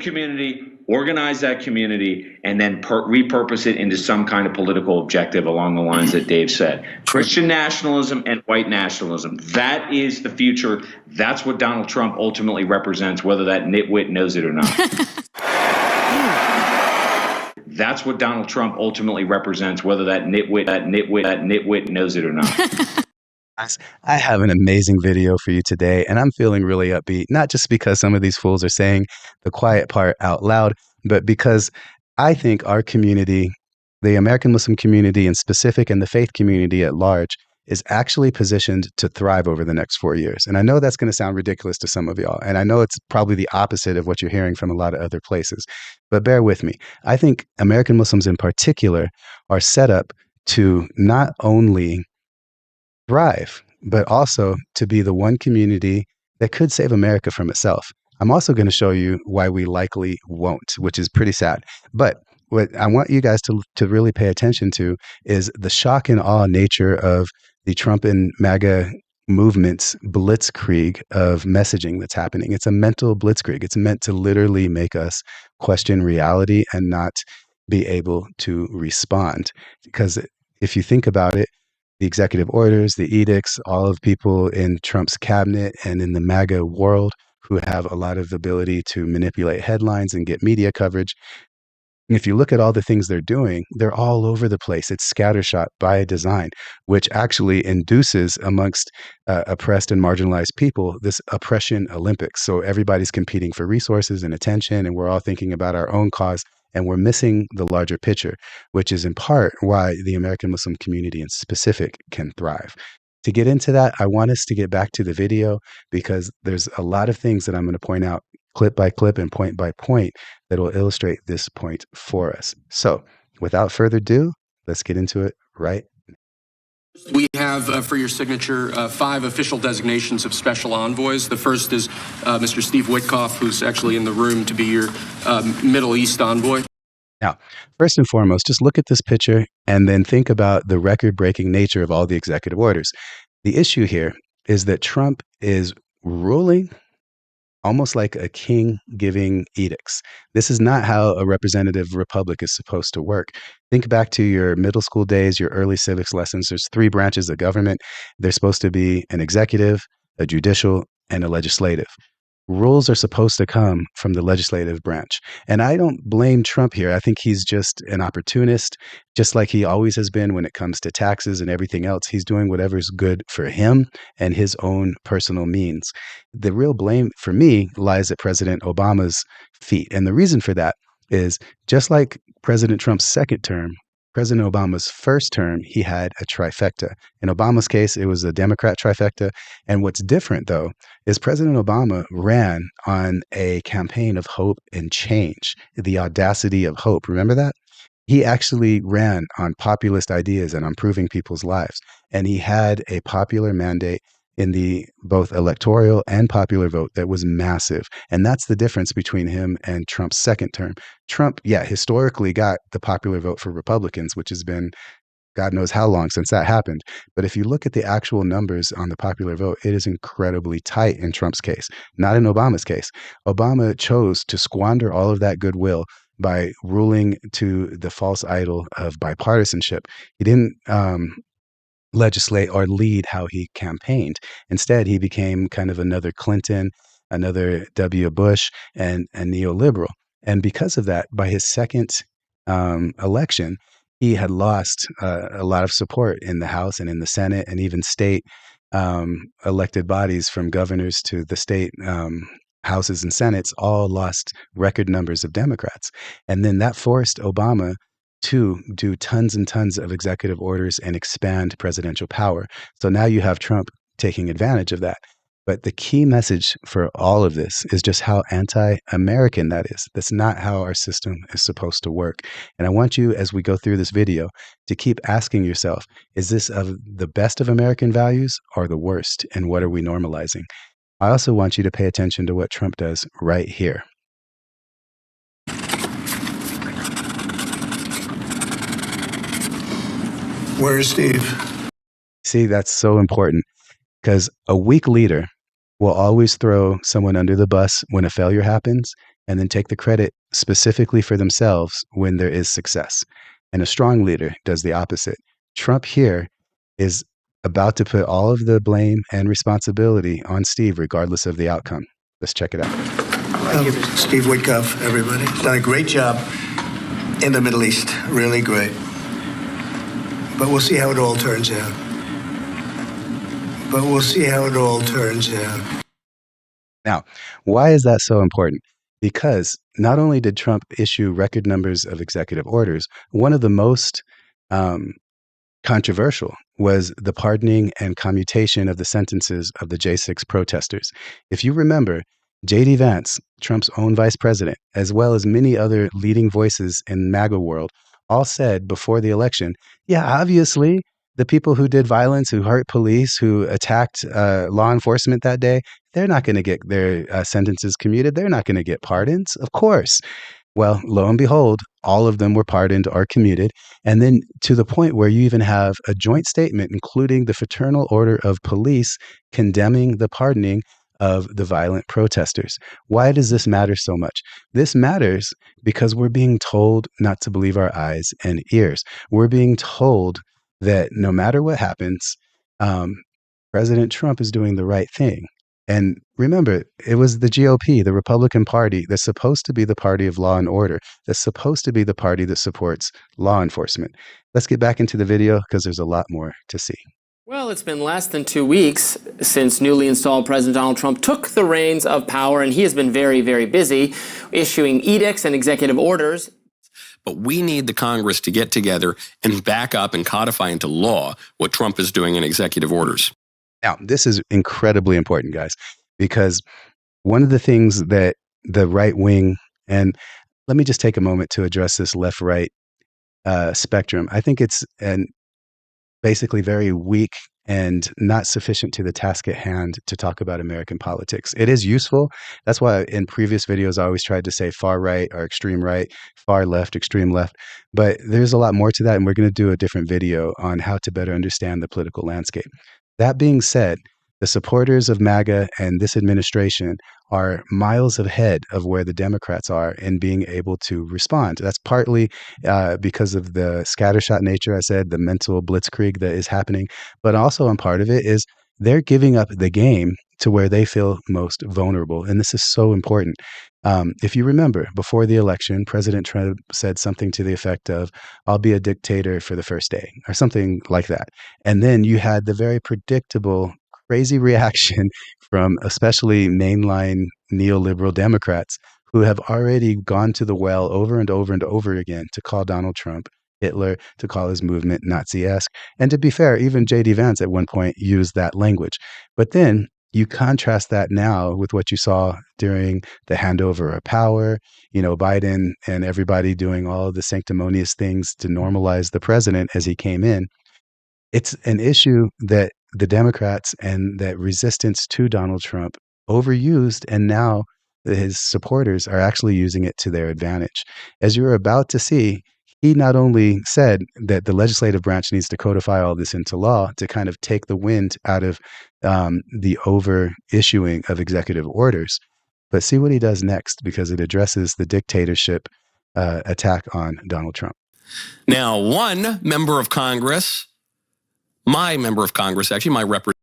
build community, organize that community, and then repurpose it into some kind of political objective along the lines that Dave said. Christian nationalism and white nationalism. That is the future. That's what Donald Trump ultimately represents, whether that nitwit knows it or not. That's what Donald Trump ultimately represents, whether that nitwit knows it or not. I have an amazing video for you today, and I'm feeling really upbeat, not just because some of these fools are saying the quiet part out loud, but because I think our community, the American Muslim community in specific and the faith community at large, is actually positioned to thrive over the next 4 years. And I know that's going to sound ridiculous to some of y'all, and I know it's probably the opposite of what you're hearing from a lot of other places, but bear with me. I think American Muslims in particular are set up to not only thrive, but also to be the one community that could save America from itself. I'm also going to show you why we likely won't, which is pretty sad. But what I want you guys to really pay attention to is the shock and awe nature of the Trump and MAGA movement's blitzkrieg of messaging that's happening. It's a mental blitzkrieg. It's meant to literally make us question reality and not be able to respond. Because if you think about it, the executive orders, the edicts, all of people in Trump's cabinet and in the MAGA world who have a lot of the ability to manipulate headlines and get media coverage. If you look at all the things they're doing, they're all over the place. It's scattershot by design, which actually induces amongst oppressed and marginalized people this oppression Olympics. So everybody's competing for resources and attention, and we're all thinking about our own cause. And we're missing the larger picture, which is in part why the American Muslim community in specific can thrive. To get into that, I want us to get back to the video because there's a lot of things that I'm going to point out clip by clip and point by point that will illustrate this point for us. So without further ado, let's get into it right now. We have for your signature 5 official designations of special envoys. The first is Mr. Steve Witkoff, who's actually in the room to be your Middle East envoy. Now, first and foremost, just look at this picture and then think about the record-breaking nature of all the executive orders. The issue here is that Trump is ruling almost like a king giving edicts. This is not how a representative republic is supposed to work. Think back to your middle school days, your early civics lessons. There's 3 branches of government. There's supposed to be an executive, a judicial, and a legislative. Rules are supposed to come from the legislative branch. And I don't blame Trump here. I think he's just an opportunist, just like he always has been when it comes to taxes and everything else. He's doing whatever's good for him and his own personal means. The real blame for me lies at President Obama's feet. And the reason for that is just like President Trump's second term, President Obama's first term, he had a trifecta. In Obama's case, it was a Democrat trifecta. And what's different, though, is President Obama ran on a campaign of hope and change, the audacity of hope. Remember that? He actually ran on populist ideas and on improving people's lives. And he had a popular mandate in the both electoral and popular vote that was massive. And that's the difference between him and Trump's second term. Trump, historically got the popular vote for Republicans, which has been God knows how long since that happened. But if you look at the actual numbers on the popular vote, it is incredibly tight in Trump's case, not in Obama's case. Obama chose to squander all of that goodwill by ruling to the false idol of bipartisanship. He didn't legislate or lead how he campaigned. Instead, he became kind of another Clinton, another W. Bush, and a neoliberal. And because of that, by his second election, he had lost a lot of support in the House and in the Senate and even state elected bodies, from governors to the state houses and senates, all lost record numbers of Democrats. And then that forced Obama to do tons and tons of executive orders and expand presidential power. So now you have Trump taking advantage of that. But the key message for all of this is just how anti-American that is. That's not how our system is supposed to work. And I want you, as we go through this video, to keep asking yourself, is this of the best of American values or the worst? And what are we normalizing? I also want you to pay attention to what Trump does right here. Where is Steve? See, that's so important, because a weak leader will always throw someone under the bus when a failure happens, and then take the credit specifically for themselves when there is success. And a strong leader does the opposite. Trump here is about to put all of the blame and responsibility on Steve, regardless of the outcome. Let's check it out. Steve Witkoff, everybody. He's done a great job in the Middle East. Really great. But we'll see how it all turns out. Now, why is that so important? Because not only did Trump issue record numbers of executive orders, one of the most controversial was the pardoning and commutation of the sentences of the J6 protesters. If you remember, J.D. Vance, Trump's own vice president, as well as many other leading voices in MAGA world, all said before the election, yeah, obviously, the people who did violence, who hurt police, who attacked law enforcement that day, they're not going to get their sentences commuted. They're not going to get pardons, of course. Well, lo and behold, all of them were pardoned or commuted. And then to the point where you even have a joint statement, including the Fraternal Order of Police, condemning the pardoning of the violent protesters. Why does this matter so much? This matters because we're being told not to believe our eyes and ears. We're being told that no matter what happens, President Trump is doing the right thing. And remember, it was the GOP, the Republican Party, that's supposed to be the party of law and order, that's supposed to be the party that supports law enforcement. Let's get back into the video because there's a lot more to see. Well, it's been less than 2 weeks since newly installed President Donald Trump took the reins of power, and he has been very, very busy issuing edicts and executive orders. But we need the Congress to get together and back up and codify into law what Trump is doing in executive orders. Now, this is incredibly important, guys, because one of the things that the right wing, and let me just take a moment to address this left-right spectrum. I think it's basically very weak and not sufficient to the task at hand to talk about American politics. It is useful. That's why in previous videos, I always tried to say far right or extreme right, far left, extreme left. But there's a lot more to that, and we're going to do a different video on how to better understand the political landscape. That being said, the supporters of MAGA and this administration are miles ahead of where the Democrats are in being able to respond. That's partly because of the scattershot nature, I said, the mental blitzkrieg that is happening. But also, on part of it is they're giving up the game to where they feel most vulnerable. And this is so important. If you remember, before the election, President Trump said something to the effect of, I'll be a dictator for the first day, or something like that. And then you had the very predictable, crazy reaction from especially mainline neoliberal Democrats who have already gone to the well over and over and over again to call Donald Trump Hitler, to call his movement Nazi-esque. And to be fair, even J.D. Vance at one point used that language. But then you contrast that now with what you saw during the handover of power, Biden and everybody doing all of the sanctimonious things to normalize the president as he came in. It's an issue that the Democrats and that resistance to Donald Trump overused, and now his supporters are actually using it to their advantage. As you're about to see, he not only said that the legislative branch needs to codify all this into law to kind of take the wind out of the over-issuing of executive orders, but see what he does next, because it addresses the dictatorship attack on Donald Trump. Now, one member of Congress, my member of Congress, actually my representative.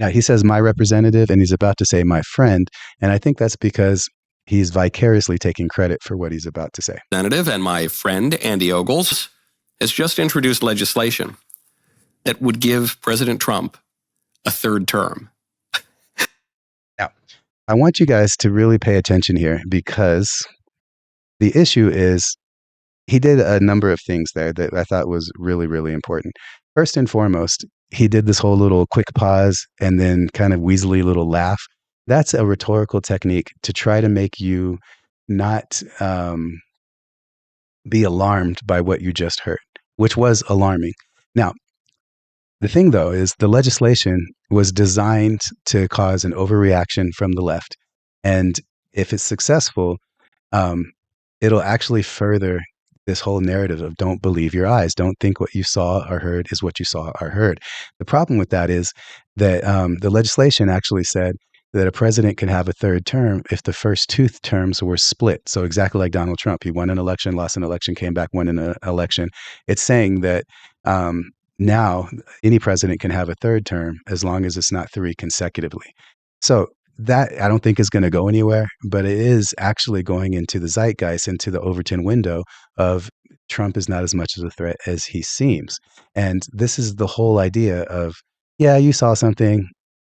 Now, he says my representative, and he's about to say my friend, and I think that's because he's vicariously taking credit for what he's about to say. Representative and my friend, Andy Ogles, has just introduced legislation that would give President Trump a third term. Now, I want you guys to really pay attention here, because the issue is he did a number of things there that I thought was really, really important. First and foremost, he did this whole little quick pause and then kind of weaselly little laugh. That's a rhetorical technique to try to make you not be alarmed by what you just heard, which was alarming. Now, the thing, though, is the legislation was designed to cause an overreaction from the left. And if it's successful, it'll actually further this whole narrative of don't believe your eyes. Don't think what you saw or heard is what you saw or heard. The problem with that is that the legislation actually said that a president can have a third term if the first two terms were split. So exactly like Donald Trump, he won an election, lost an election, came back, won an election. It's saying that now any president can have a third term as long as it's not 3 consecutively. So that I don't think is going to go anywhere, but it is actually going into the zeitgeist, into the Overton window of Trump is not as much of a threat as he seems. And this is the whole idea of, yeah, you saw something,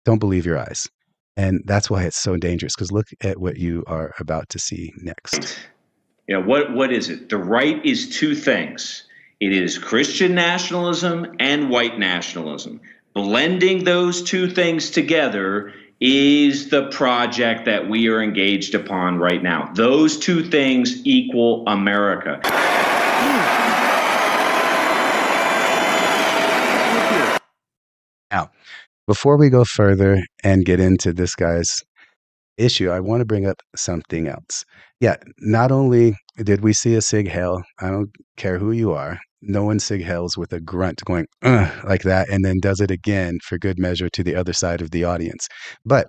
don't believe your eyes. And that's why it's so dangerous, because look at what you are about to see next. Yeah, what is it? The right is two things. It is Christian nationalism and white nationalism. Blending those two things together is the project that we are engaged upon right now. Those two things equal America. Now, before we go further and get into this guy's issue, I want to bring up something else. Yeah, not only did we see a Sig Heil, I don't care who you are, no one Sig Heils with a grunt going, like that, and then does it again for good measure to the other side of the audience. But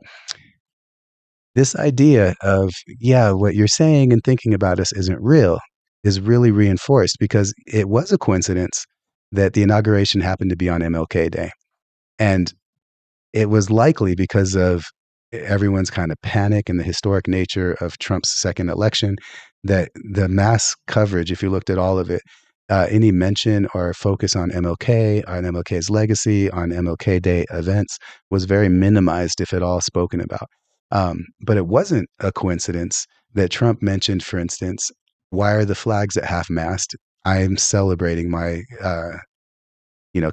this idea of, yeah, what you're saying and thinking about us isn't real is really reinforced because it was a coincidence that the inauguration happened to be on MLK Day. And it was likely because of everyone's kind of panic and the historic nature of Trump's second election that the mass coverage, if you looked at all of it, any mention or focus on MLK, on MLK's legacy, on MLK Day events was very minimized, if at all, spoken about. But it wasn't a coincidence that Trump mentioned, for instance, why are the flags at half-mast? I'm celebrating my,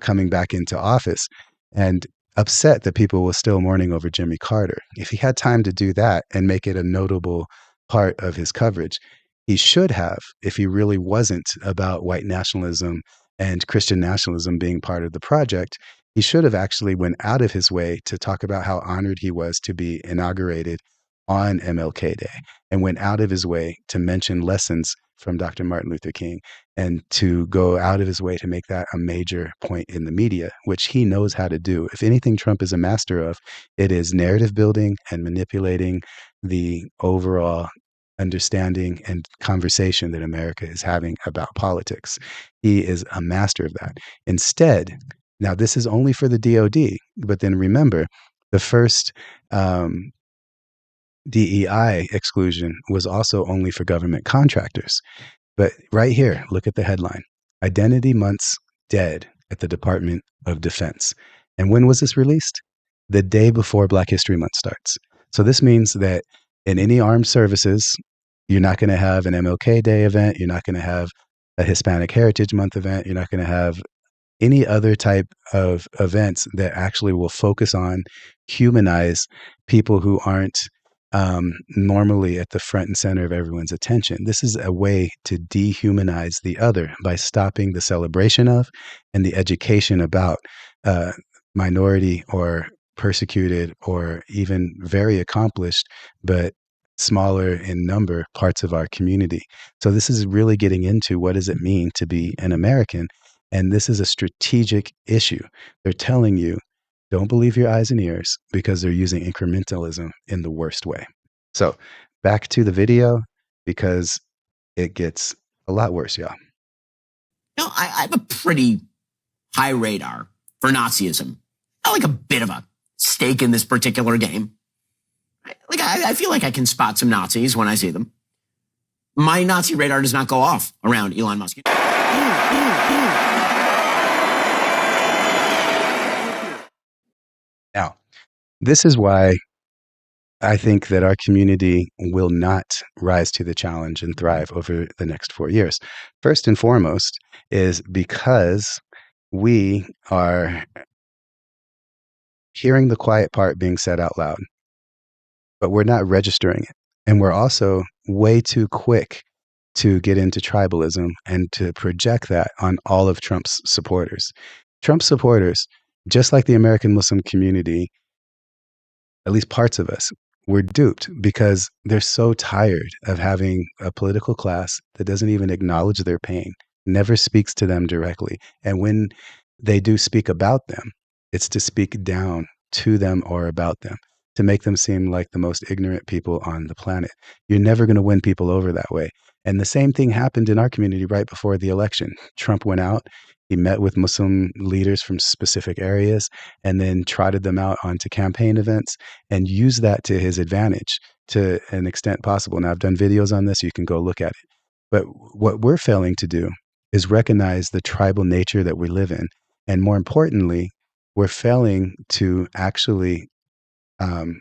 coming back into office, and upset that people were still mourning over Jimmy Carter. If he had time to do that and make it a notable part of his coverage, he should have, if he really wasn't about white nationalism and Christian nationalism being part of the project, he should have actually went out of his way to talk about how honored he was to be inaugurated on MLK Day and went out of his way to mention lessons from Dr. Martin Luther King and to go out of his way to make that a major point in the media, which he knows how to do. If anything Trump is a master of, it is narrative building and manipulating the overall understanding and conversation that America is having about politics. He is a master of that. Instead, now this is only for the DOD, but then remember, the first DEI exclusion was also only for government contractors. But right here, look at the headline. Identity Month's dead at the Department of Defense. And when was this released? The day before Black History Month starts. So this means that in any armed services, you're not going to have an MLK Day event. You're not going to have a Hispanic Heritage Month event. You're not going to have any other type of events that actually will focus on, humanize people who aren't normally at the front and center of everyone's attention. This is a way to dehumanize the other by stopping the celebration of and the education about minority or persecuted or even very accomplished, but smaller in number parts of our community. So this is really getting into what does it mean to be an American? And this is a strategic issue. They're telling you, don't believe your eyes and ears because they're using incrementalism in the worst way. So back to the video because it gets a lot worse, y'all. I have a pretty high radar for Nazism. I like a bit of a stake in this particular game. I feel like I can spot some Nazis when I see them. My Nazi radar does not go off around Elon Musk. Now, this is why I think that our community will not rise to the challenge and thrive over the next 4 years. First and foremost is because we are hearing the quiet part being said out loud, but we're not registering it. And we're also way too quick to get into tribalism and to project that on all of Trump's supporters. Trump's supporters, just like the American Muslim community, at least parts of us, were duped because they're so tired of having a political class that doesn't even acknowledge their pain, never speaks to them directly. And when they do speak about them, it's to speak down to them or about them. to make them seem like the most ignorant people on the planet. You're never going to win people over that way. And the same thing happened in our community right before the election. Trump went out, he met with Muslim leaders from specific areas, and then trotted them out onto campaign events and used that to his advantage to an extent possible. Now, I've done videos on this, you can go look at it. But what we're failing to do is recognize the tribal nature that we live in. And more importantly, we're failing to actually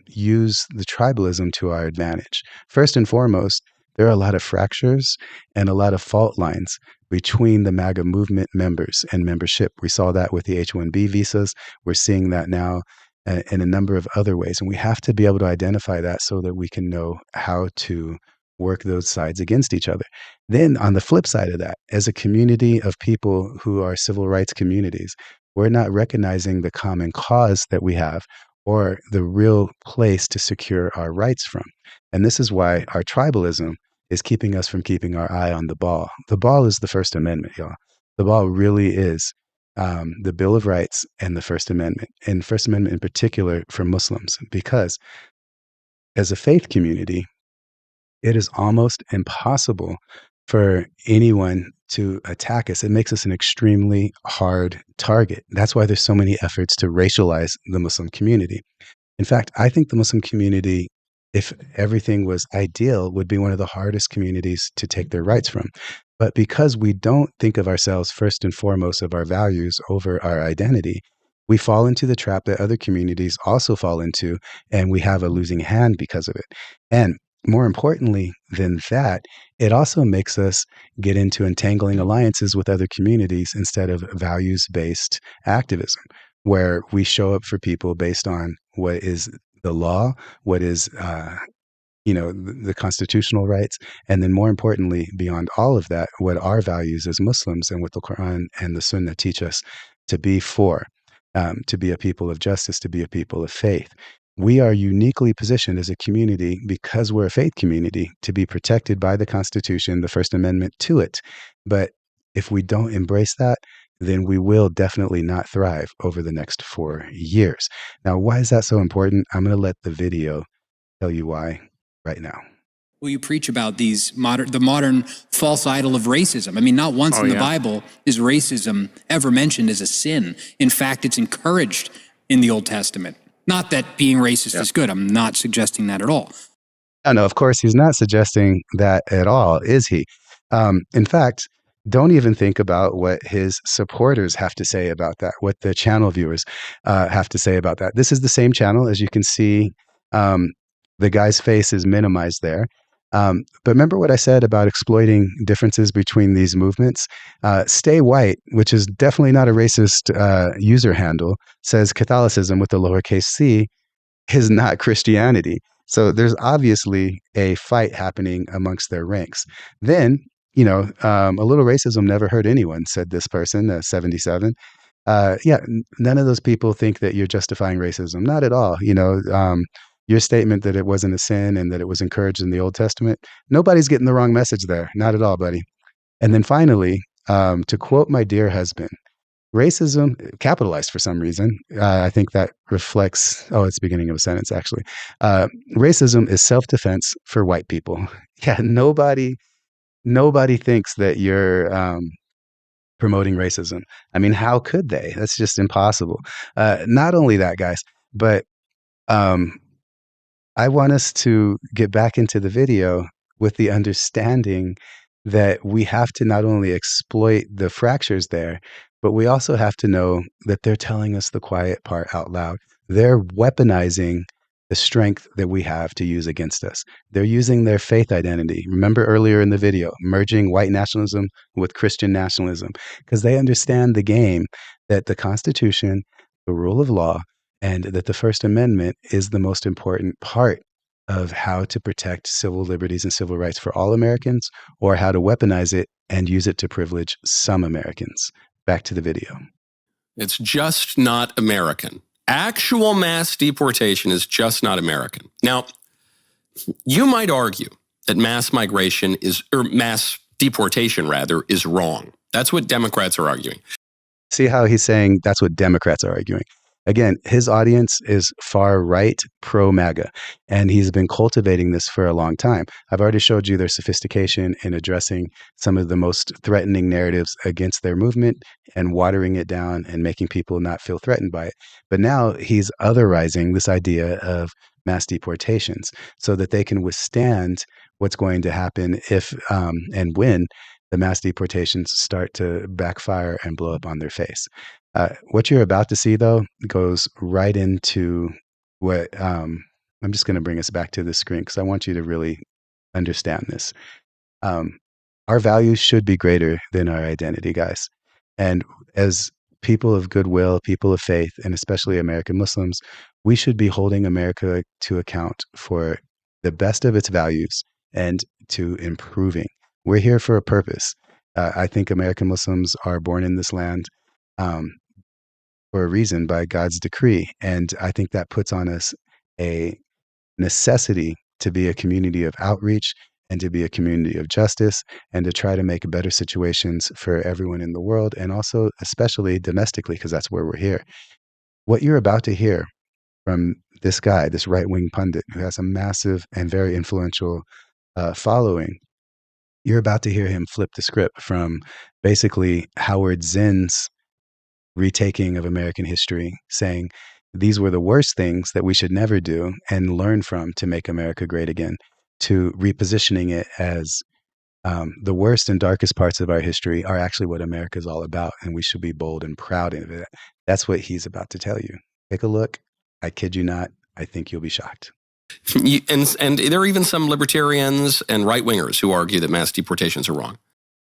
use the tribalism to our advantage. First and foremost, there are a lot of fractures and a lot of fault lines between the MAGA movement members and membership. We saw that with the H-1B visas. We're seeing that now in a number of other ways. And we have to be able to identify that so that we can know how to work those sides against each other. Then on the flip side of that, as a community of people who are civil rights communities, we're not recognizing the common cause that we have or the real place to secure our rights from. And this is why our tribalism is keeping us from keeping our eye on the ball. The ball is the First Amendment, y'all. The ball really is the Bill of Rights and the First Amendment, and First Amendment in particular for Muslims, because as a faith community, it is almost impossible for anyone to attack us. It makes us an extremely hard target. That's why there's so many efforts to racialize the Muslim community. In fact, I think the Muslim community, if everything was ideal, would be one of the hardest communities to take their rights from. But because we don't think of ourselves first and foremost of our values over our identity, we fall into the trap that other communities also fall into, and we have a losing hand because of it. And more importantly than that, it also makes us get into entangling alliances with other communities instead of values-based activism, where we show up for people based on what is the law, what is the constitutional rights, and then more importantly, beyond all of that, what our values as Muslims and what the Quran and the Sunnah teach us to be for, to be a people of justice, to be a people of faith. We are uniquely positioned as a community, because we're a faith community, to be protected by the Constitution, the First Amendment to it. But if we don't embrace that, then we will definitely not thrive over the next 4 years. Now, why is that so important? I'm going to let the video tell you why right now. Well, you preach about the modern false idol of racism. I mean, not once in the Bible is racism ever mentioned as a sin. In fact, it's encouraged in the Old Testament. Not that being racist is good. I'm not suggesting that at all. No, of course, he's not suggesting that at all, is he? In fact, don't even think about what his supporters have to say about that, what the channel viewers have to say about that. This is the same channel. As you can see, the guy's face is minimized there. But remember what I said about exploiting differences between these movements? Stay White, which is definitely not a racist user handle, says Catholicism with a lowercase c is not Christianity. So there's obviously a fight happening amongst their ranks. Then, a little racism never hurt anyone, said this person, 77. None of those people think that you're justifying racism. Not at all. Your statement that it wasn't a sin and that it was encouraged in the Old Testament, nobody's getting the wrong message there. Not at all, buddy. And then finally, to quote my dear husband, racism, capitalized for some reason, I think that reflects, it's the beginning of a sentence, actually. Racism is self-defense for white people. Yeah, nobody thinks that you're promoting racism. I mean, how could they? That's just impossible. Not only that, guys, but I want us to get back into the video with the understanding that we have to not only exploit the fractures there, but we also have to know that they're telling us the quiet part out loud. They're weaponizing the strength that we have to use against us. They're using their faith identity. Remember earlier in the video, merging white nationalism with Christian nationalism, because they understand the game that the Constitution, the rule of law, and that the First Amendment is the most important part of how to protect civil liberties and civil rights for all Americans, or how to weaponize it and use it to privilege some Americans. Back to the video. It's just not American. Actual mass deportation is just not American. Now, you might argue that mass deportation is wrong. That's what Democrats are arguing. See how he's saying that's what Democrats are arguing. Again, his audience is far right, pro MAGA, and he's been cultivating this for a long time. I've already showed you their sophistication in addressing some of the most threatening narratives against their movement and watering it down and making people not feel threatened by it. But now he's otherizing this idea of mass deportations so that they can withstand what's going to happen if and when the mass deportations start to backfire and blow up on their face. What you're about to see, though, goes right into what I'm just going to bring us back to the screen because I want you to really understand this. Our values should be greater than our identity, guys. And as people of goodwill, people of faith, and especially American Muslims, we should be holding America to account for the best of its values and to improving. We're here for a purpose. I think American Muslims are born in this land for a reason by God's decree. And I think that puts on us a necessity to be a community of outreach and to be a community of justice and to try to make better situations for everyone in the world and also especially domestically because that's where we're here. What you're about to hear from this guy, this right-wing pundit who has a massive and very influential following, you're about to hear him flip the script from basically Howard Zinn's retaking of American history, saying these were the worst things that we should never do and learn from to make America great again, to repositioning it as the worst and darkest parts of our history are actually what America is all about, and we should be bold and proud of it. That's what he's about to tell you. Take a look. I kid you not. I think you'll be shocked. And there are even some libertarians and right-wingers who argue that mass deportations are wrong.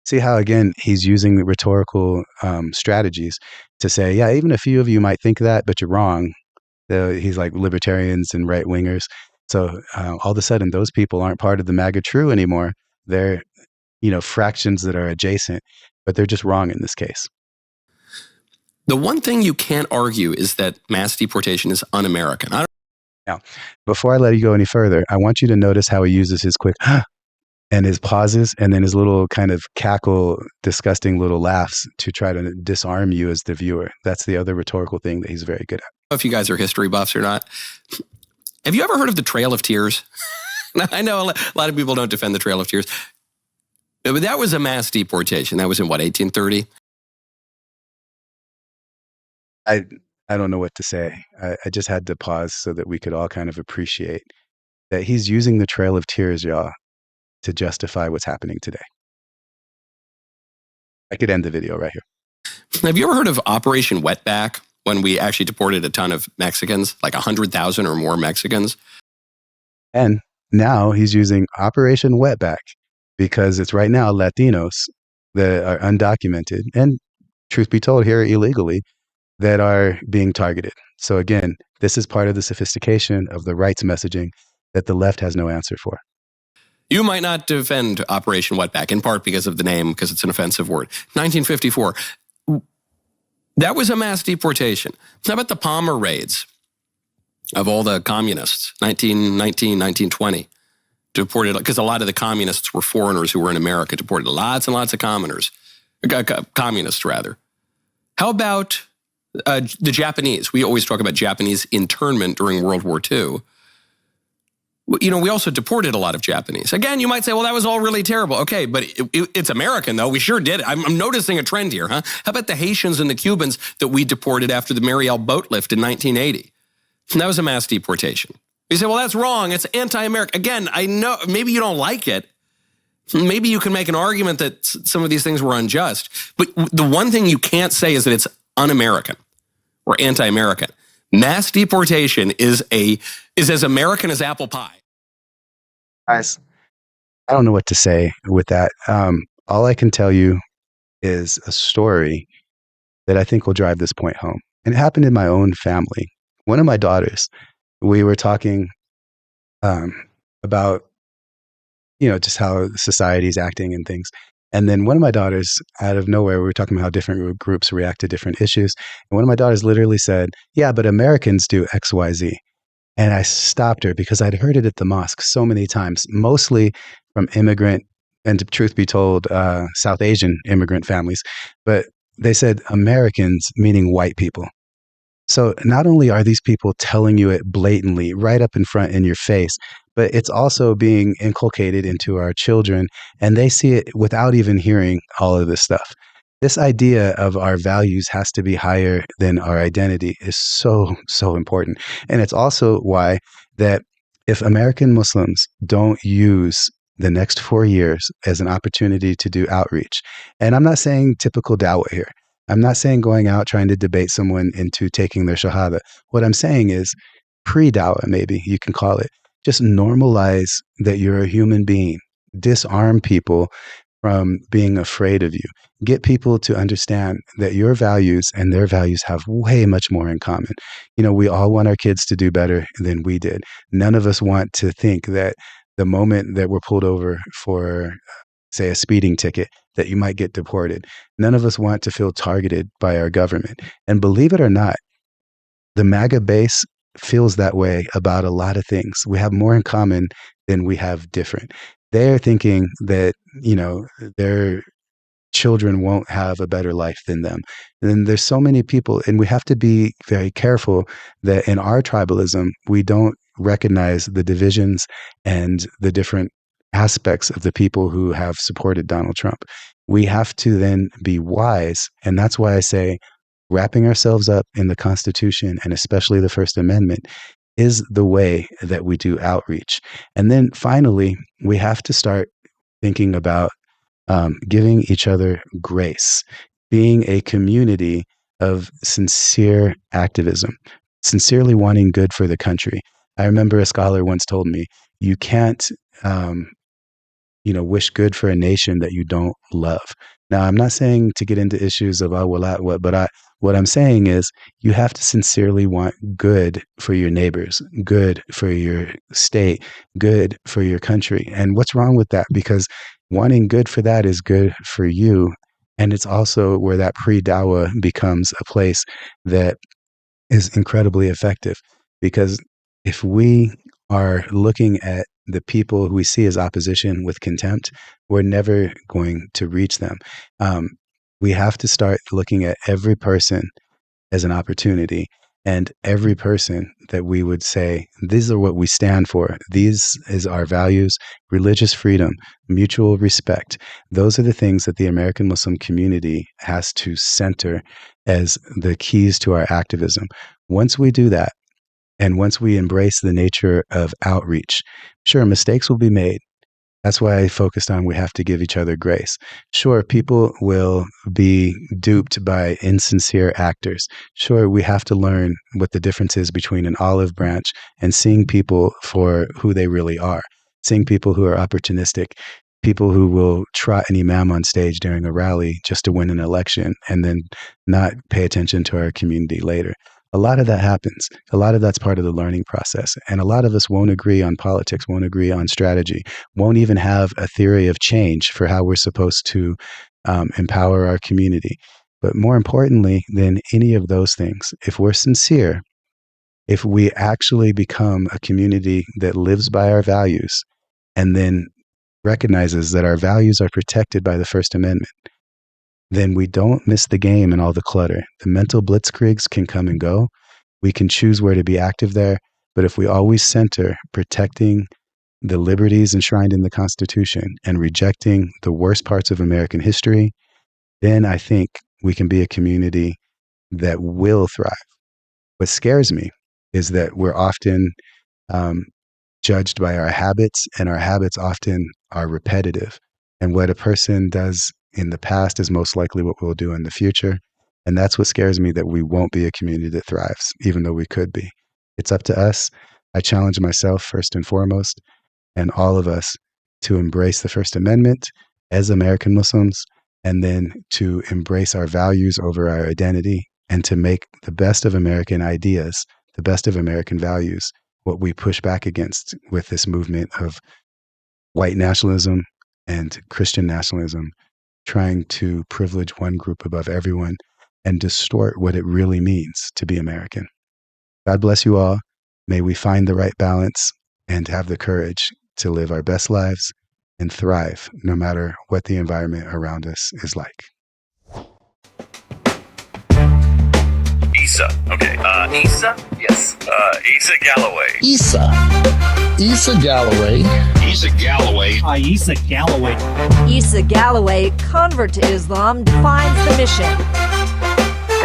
See how, again, he's using the rhetorical strategies to say, yeah, even a few of you might think that, but you're wrong. He's like libertarians and right-wingers. So all of a sudden, those people aren't part of the MAGA true anymore. They're, fractions that are adjacent, but they're just wrong in this case. The one thing you can't argue is that mass deportation is un-American. Now, before I let you go any further, I want you to notice how he uses his quick and his pauses and then his little kind of cackle, disgusting little laughs to try to disarm you as the viewer. That's the other rhetorical thing that he's very good at. I don't know if you guys are history buffs or not. Have you ever heard of the Trail of Tears? I know a lot of people don't defend the Trail of Tears. But that was a mass deportation. That was in, 1830? I don't know what to say. I just had to pause so that we could all kind of appreciate that he's using the Trail of Tears, y'all, to justify what's happening today. I could end the video right here. Have you ever heard of Operation Wetback, when we actually deported a ton of Mexicans, like 100,000 or more Mexicans? And now he's using Operation Wetback because it's right now Latinos that are undocumented and, truth be told, here illegally, that are being targeted. So again, this is part of the sophistication of the right's messaging that the left has no answer for. You might not defend Operation Wetback, in part because of the name, because it's an offensive word. 1954, that was a mass deportation. How about the Palmer raids of all the communists, 1919, 1920? Deported, because a lot of the communists were foreigners who were in America, deported lots and lots of communists rather. How about the Japanese? We always talk about Japanese internment during World War II. We also deported a lot of Japanese. Again, you might say, well, that was all really terrible. Okay, but it's American, though. We sure did it. I'm noticing a trend here, huh? How about the Haitians and the Cubans that we deported after the Mariel boat lift in 1980? And that was a mass deportation. You say, well, that's wrong. It's anti-American. Again, I know maybe you don't like it. Maybe you can make an argument that some of these things were unjust. But the one thing you can't say is that it's un-American or anti-American. Mass deportation is as American as apple pie. Guys, I don't know what to say with that. All I can tell you is a story that I think will drive this point home. And it happened in my own family. One of my daughters, we were talking about, just how society is acting and things. And then one of my daughters, out of nowhere, we were talking about how different groups react to different issues. And one of my daughters literally said, yeah, but Americans do X, Y, Z. And I stopped her because I'd heard it at the mosque so many times, mostly from immigrant and, truth be told, South Asian immigrant families. But they said Americans, meaning white people. So not only are these people telling you it blatantly right up in front in your face, but it's also being inculcated into our children, and they see it without even hearing all of this stuff. This idea of our values has to be higher than our identity is so, so important. And it's also why that if American Muslims don't use the next 4 years as an opportunity to do outreach, and I'm not saying typical dawah here. I'm not saying going out trying to debate someone into taking their shahada. What I'm saying is pre-dawah, maybe you can call it. Just normalize that you're a human being. Disarm people from being afraid of you. Get people to understand that your values and their values have way much more in common. You know, we all want our kids to do better than we did. None of us want to think that the moment that we're pulled over for, say, a speeding ticket, that you might get deported. None of us want to feel targeted by our government. And believe it or not, the MAGA base feels that way about a lot of things. We have more in common than we have different. They're thinking that, you know, their children won't have a better life than them. And then there's so many people, and we have to be very careful that in our tribalism, we don't recognize the divisions and the different aspects of the people who have supported Donald Trump. We have to then be wise. And that's why I say wrapping ourselves up in the Constitution, and especially the First Amendment, is the way that we do outreach. And then finally, we have to start thinking about giving each other grace, being a community of sincere activism, sincerely wanting good for the country. I remember a scholar once told me, you can't, wish good for a nation that you don't love. Now, I'm not saying to get into issues of, what I'm saying is you have to sincerely want good for your neighbors, good for your state, good for your country. And what's wrong with that? Because wanting good for that is good for you. And it's also where that pre-dawah becomes a place that is incredibly effective. Because if we are looking at the people who we see as opposition with contempt, we're never going to reach them. We have to start looking at every person as an opportunity, and every person that we would say, these are what we stand for. These is our values, religious freedom, mutual respect. Those are the things that the American Muslim community has to center as the keys to our activism. Once we do that, and once we embrace the nature of outreach, sure, mistakes will be made. That's why I focused on we have to give each other grace. Sure, people will be duped by insincere actors. Sure, we have to learn what the difference is between an olive branch and seeing people for who they really are, seeing people who are opportunistic, people who will trot an imam on stage during a rally just to win an election and then not pay attention to our community later. A lot of that happens. A lot of that's part of the learning process. And a lot of us won't agree on politics, won't agree on strategy, won't even have a theory of change for how we're supposed to empower our community. But more importantly than any of those things, if we're sincere, if we actually become a community that lives by our values and then recognizes that our values are protected by the First Amendment, then we don't miss the game in all the clutter. The mental blitzkriegs can come and go. We can choose where to be active there. But if we always center protecting the liberties enshrined in the Constitution and rejecting the worst parts of American history, then I think we can be a community that will thrive. What scares me is that we're often judged by our habits, and our habits often are repetitive. And what a person does in the past is most likely what we'll do in the future. And that's what scares me, that we won't be a community that thrives, even though we could be. It's up to us. I challenge myself first and foremost, and all of us, to embrace the First Amendment as American Muslims, and then to embrace our values over our identity, and to make the best of American ideas, the best of American values, what we push back against with this movement of white nationalism and Christian nationalism, trying to privilege one group above everyone and distort what it really means to be American. God bless you all. May we find the right balance and have the courage to live our best lives and thrive no matter what the environment around us is like. Issa. Okay. Issa? Yes. Issa Galloway. Issa Galloway. Issa Galloway. Issa Galloway. Issa Galloway, convert to Islam, defines the mission.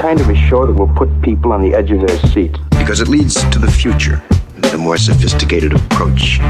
Kind of a show that will put people on the edge of their seat. Because it leads to the future, the more sophisticated approach.